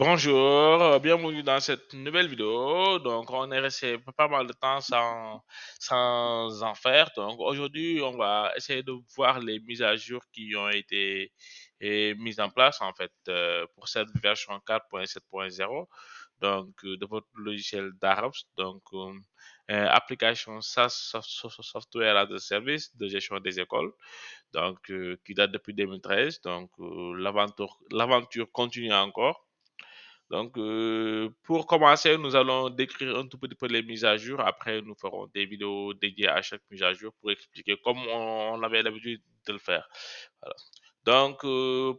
Bonjour, bienvenue dans cette nouvelle vidéo. Donc, on est resté pas mal de temps sans en faire. Donc, aujourd'hui, on va essayer de voir les mises à jour qui ont été mises en place, en fait, pour cette version 4.7.0. Donc, de votre logiciel d'AROPS. Donc, application SaaS Software as a Service de gestion des écoles. Donc, qui date depuis 2013. Donc, l'aventure continue encore. Donc, pour commencer, nous allons décrire un tout petit peu les mises à jour. Après, nous ferons des vidéos dédiées à chaque mise à jour pour expliquer comment on avait l'habitude de le faire. Voilà. Donc,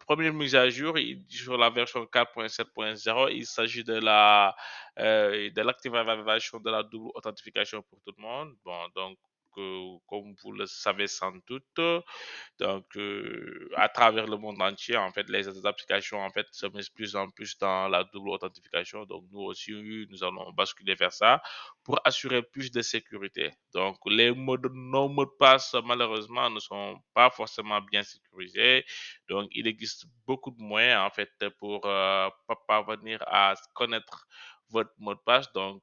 première mise à jour, sur la version 4.7.0, il s'agit de l'activation de la double authentification pour tout le monde. Bon, donc, comme vous le savez sans doute, donc, à travers le monde entier, en fait, les applications, en fait, se mettent plus en plus dans la double authentification. Donc, nous aussi, nous allons basculer vers ça pour assurer plus de sécurité. Donc, nos mots de passe, malheureusement, ne sont pas forcément bien sécurisés. Donc, il existe beaucoup de moyens, en fait, pour parvenir à connaître votre mot de passe. Donc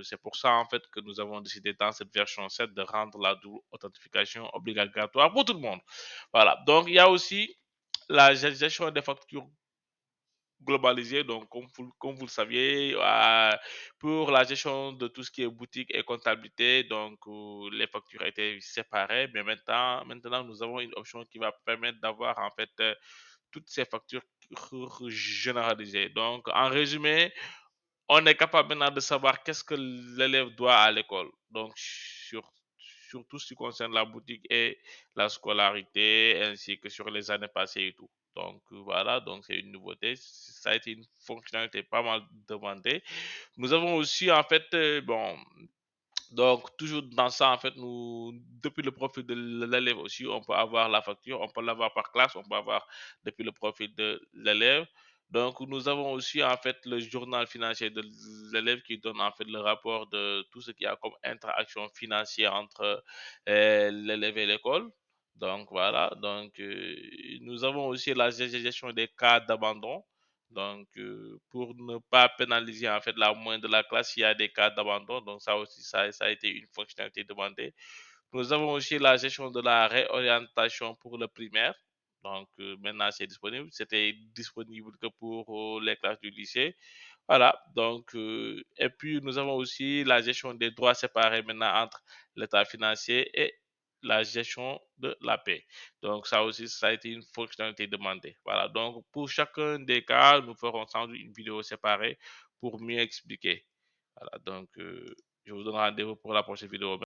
c'est pour ça, en fait, que nous avons décidé dans cette version 7 de rendre la double authentification obligatoire pour tout le monde. Voilà. Donc, il y a aussi la gestion des factures globalisées. Donc, comme vous le saviez, pour la gestion de tout ce qui est boutique et comptabilité, donc, les factures étaient séparées. Mais maintenant, nous avons une option qui va permettre d'avoir, en fait, toutes ces factures généralisées. Donc, en résumé, on est capable maintenant de savoir qu'est-ce que l'élève doit à l'école. Donc, sur tout ce qui concerne la boutique et la scolarité, ainsi que sur les années passées et tout. Donc, voilà, donc c'est une nouveauté. Ça a été une fonctionnalité pas mal demandée. Nous avons aussi, en fait, bon, donc, toujours dans ça, en fait, depuis le profil de l'élève aussi, on peut avoir la facture, on peut l'avoir par classe, on peut avoir depuis le profil de l'élève. Donc, nous avons aussi, en fait, le journal financier de l'élève qui donne, en fait, le rapport de tout ce qu'il y a comme interaction financière entre l'élève et l'école. Donc, voilà. Donc, nous avons aussi la gestion des cas d'abandon. Donc, pour ne pas pénaliser en fait la moyenne de la classe, il y a des cas d'abandon. Donc, ça aussi, ça a été une fonctionnalité demandée. Nous avons aussi la gestion de la réorientation pour le primaire. Donc, maintenant, c'est disponible. C'était disponible que pour les classes du lycée. Voilà. Donc, et puis, nous avons aussi la gestion des droits séparés maintenant entre l'état financier et la gestion de la paix. Donc, ça aussi, ça a été une fonctionnalité demandée. Voilà. Donc, pour chacun des cas, nous ferons sans doute une vidéo séparée pour mieux expliquer. Voilà. Donc, je vous donne rendez-vous pour la prochaine vidéo.